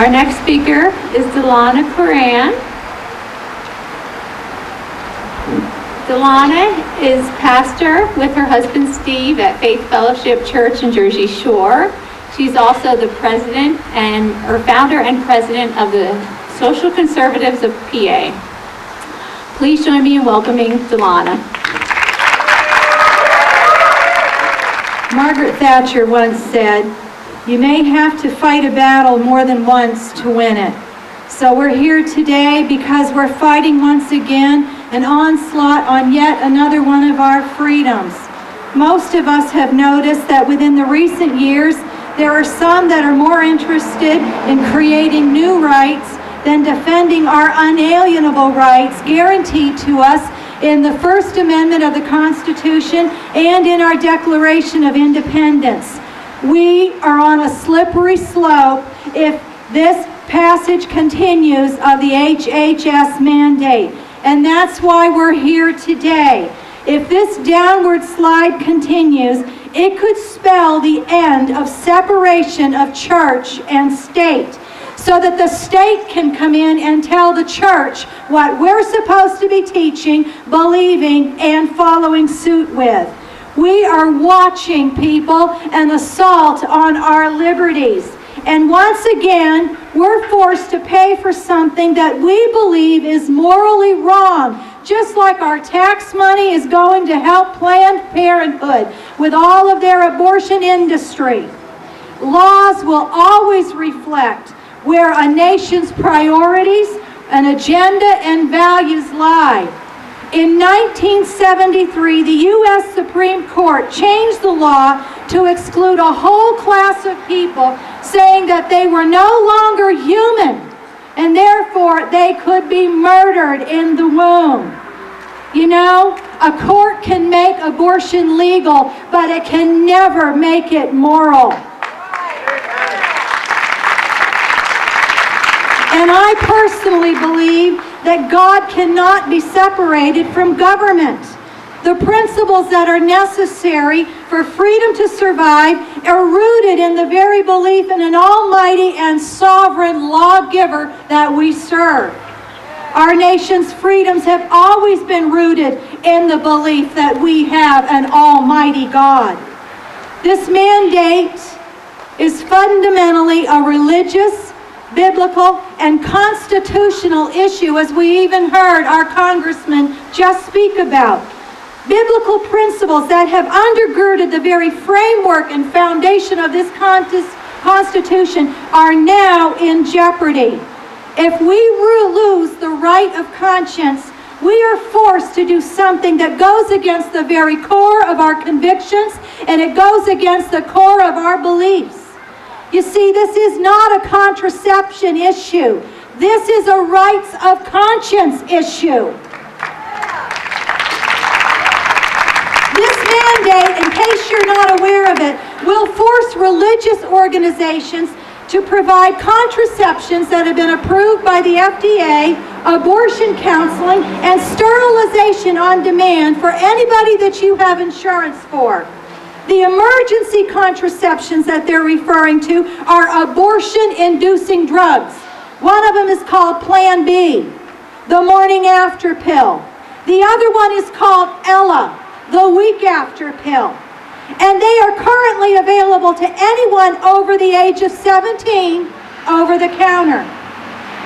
Our next speaker is Dilonna Coran. Dilonna is pastor with her husband Steve at Faith Fellowship Church in Jersey Shore. She's also the founder and president of the Social Conservatives of PA. Please join me in welcoming Dilonna. Margaret Thatcher once said, "You may have to fight a battle more than once to win it." So we're here today because we're fighting once again an onslaught on yet another one of our freedoms. Most of us have noticed that within the recent years, there are some that are more interested in creating new rights than defending our unalienable rights guaranteed to us in the First Amendment of the Constitution and in our Declaration of Independence. We are on a slippery slope if this passage continues of the HHS mandate. And that's why we're here today. If this downward slide continues, it could spell the end of separation of church and state, so that the state can come in and tell the church what we're supposed to be teaching, believing, and following suit with. We are watching, people, an assault on our liberties. And once again, we're forced to pay for something that we believe is morally wrong, just like our tax money is going to help Planned Parenthood with all of their abortion industry. Laws will always reflect where a nation's priorities, an agenda, and values lie. In 1973, the U.S. Supreme Court changed the law to exclude a whole class of people, saying that they were no longer human, and therefore they could be murdered in the womb. You know, a court can make abortion legal, but it can never make it moral. And I personally believe that God cannot be separated from government. The principles that are necessary for freedom to survive are rooted in the very belief in an almighty and sovereign lawgiver that we serve. Our nation's freedoms have always been rooted in the belief that we have an almighty God. This mandate is fundamentally a religious, biblical, and constitutional issue, as we even heard our congressman just speak about. Biblical principles that have undergirded the very framework and foundation of this Constitution are now in jeopardy. If we lose the right of conscience, we are forced to do something that goes against the very core of our convictions, and it goes against the core of our beliefs. You see, this is not a contraception issue. This is a rights of conscience issue. This mandate, in case you're not aware of it, will force religious organizations to provide contraceptions that have been approved by the FDA, abortion counseling, and sterilization on demand for anybody that you have insurance for. The emergency contraceptions that they're referring to are abortion-inducing drugs. One of them is called Plan B, the morning after pill. The other one is called Ella, the week after pill. And they are currently available to anyone over the age of 17 over the counter.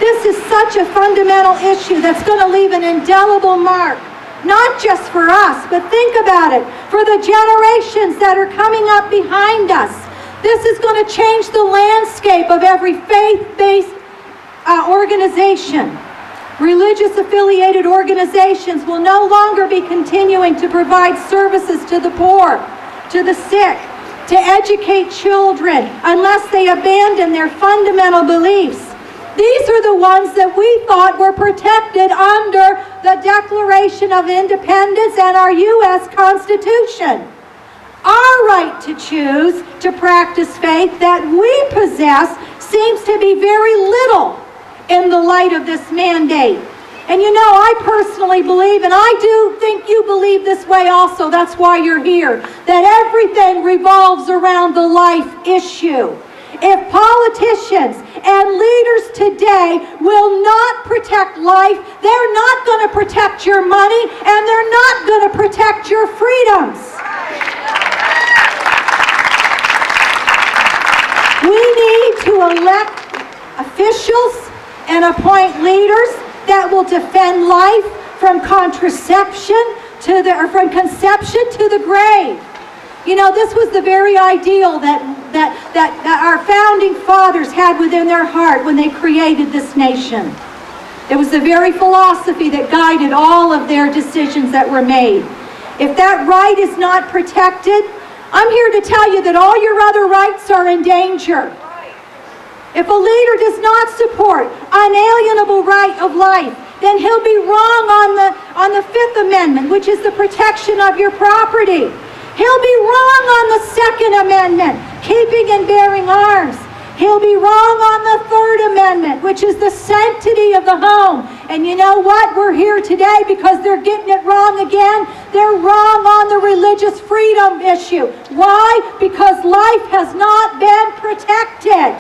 This is such a fundamental issue that's going to leave an indelible mark, not just for us, but think about it, for the generations that are coming up behind us. This is going to change the landscape of every faith-based organization. Religious affiliated organizations will no longer be continuing to provide services to the poor, to the sick, to educate children, unless they abandon their fundamental beliefs. These are the ones that we thought were protected under the Declaration of Independence and our U.S. Constitution. Our right to choose to practice faith that we possess seems to be very little in the light of this mandate. And you know, I personally believe, and I do think you believe this way also, that's why you're here, that everything revolves around the life issue. If politicians and leaders today will not protect life. They're not going to protect your money, and they're not going to protect your freedoms. We need to elect officials and appoint leaders that will defend life from contraception from conception to the grave. You know, this was the very ideal that our founding fathers had within their heart when they created this nation. It was the very philosophy that guided all of their decisions that were made. If that right is not protected, I'm here to tell you that all your other rights are in danger. If a leader does not support unalienable right of life, then he'll be wrong on the Fifth Amendment, which is the protection of your property. He'll be wrong on the Second Amendment, keeping and bearing arms. He'll be wrong on the Third Amendment, which is the sanctity of the home. And you know what? We're here today because they're getting it wrong again. They're wrong on the religious freedom issue. Why? Because life has not been protected.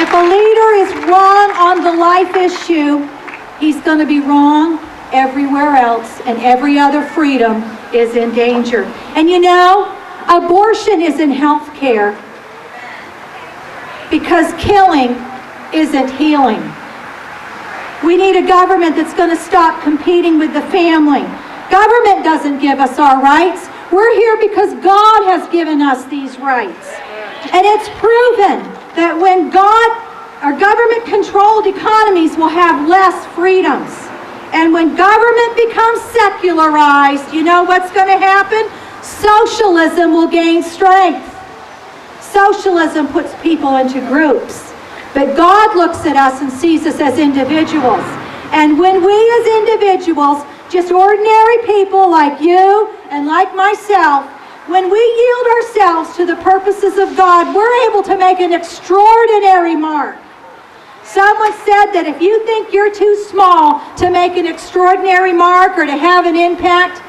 If a leader is wrong on the life issue, he's going to be wrong everywhere else, and every other freedom is in danger. And you know, abortion isn't health care because killing isn't healing. We need a government that's going to stop competing with the family. Government doesn't give us our rights. We're here because God has given us these rights. And it's proven that when our government-controlled economies will have less freedoms. And when government becomes secularized, you know what's going to happen? Socialism will gain strength. Socialism puts people into groups. But God looks at us and sees us as individuals. And when we as individuals, just ordinary people like you and like myself, when we yield ourselves to the purposes of God, we're able to make an extraordinary mark. Someone said that if you think you're too small to make an extraordinary mark or to have an impact,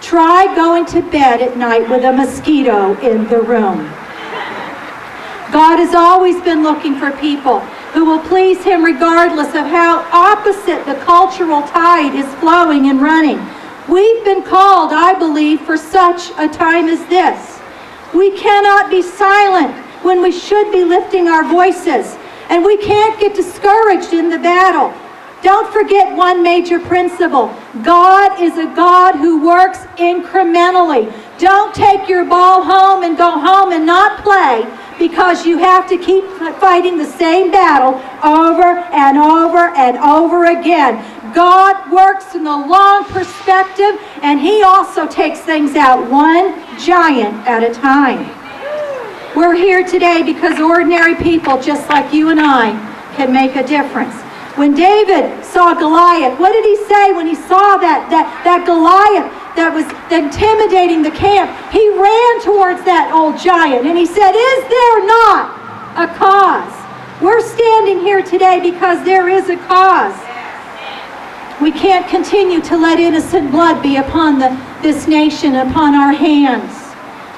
try going to bed at night with a mosquito in the room. God has always been looking for people who will please Him regardless of how opposite the cultural tide is flowing and running. We've been called, I believe, for such a time as this. We cannot be silent when we should be lifting our voices. And we can't get discouraged in the battle. Don't forget one major principle. God is a God who works incrementally. Don't take your ball home and go home and not play because you have to keep fighting the same battle over and over and over again. God works in the long perspective, and He also takes things out one giant at a time. We're here today because ordinary people just like you and I can make a difference. When David saw Goliath, what did he say when he saw that Goliath that was intimidating the camp? He ran towards that old giant and he said, "Is there not a cause?" We're standing here today because there is a cause. We can't continue to let innocent blood be upon this nation, upon our hands.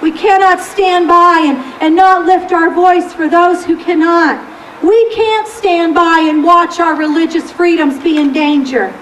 We cannot stand by and not lift our voice for those who cannot. We can't stand by and watch our religious freedoms be in danger.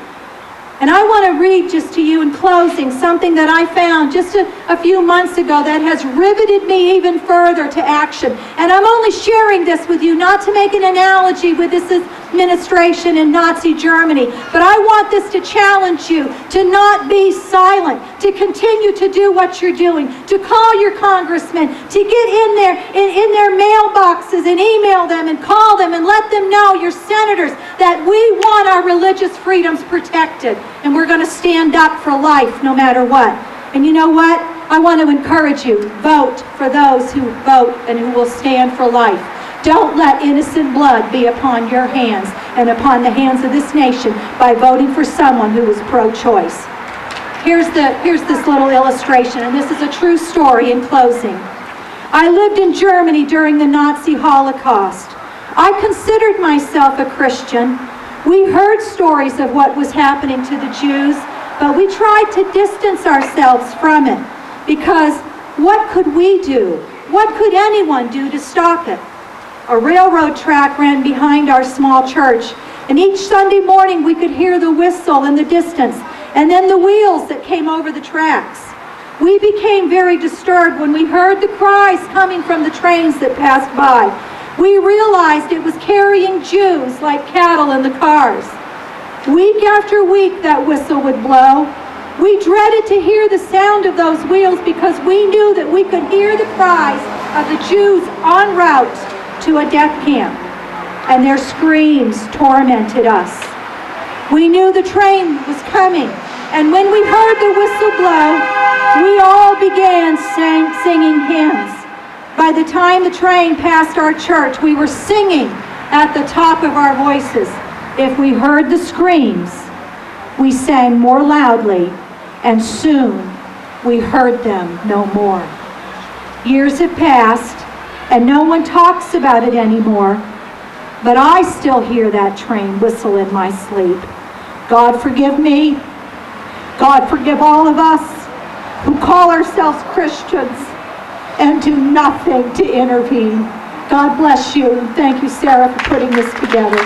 And I want to read just to you in closing something that I found just a few months ago that has riveted me even further to action. And I'm only sharing this with you not to make an analogy with this administration in Nazi Germany, but I want this to challenge you to not be silent, to continue to do what you're doing, to call your congressmen, to get in their mailboxes and email them and call them and let them know, your senators, that we want our religious freedoms protected. And we're going to stand up for life no matter what. And you know what? I want to encourage you. Vote for those who vote and who will stand for life. Don't let innocent blood be upon your hands and upon the hands of this nation by voting for someone who is pro-choice. Here's this little illustration, and this is a true story in closing. I lived in Germany during the Nazi Holocaust. I considered myself a Christian. We heard stories of what was happening to the Jews, but we tried to distance ourselves from it because what could we do What could anyone do to stop it? A railroad track ran behind our small church, and each Sunday morning we could hear the whistle in the distance, and then the wheels that came over the tracks. We became very disturbed when we heard the cries coming from the trains that passed by. We realized it was carrying Jews like cattle in the cars. Week after week that whistle would blow. We dreaded to hear the sound of those wheels because we knew that we could hear the cries of the Jews en route to a death camp, and their screams tormented us. We knew the train was coming, and when we heard the whistle blow, we all began singing hymns. By the time the train passed our church, we were singing at the top of our voices. If we heard the screams, we sang more loudly, and soon we heard them no more. Years have passed, and no one talks about it anymore, but I still hear that train whistle in my sleep. God forgive me. God forgive all of us who call ourselves Christians and do nothing to intervene. God bless you. Thank you, Sarah, for putting this together.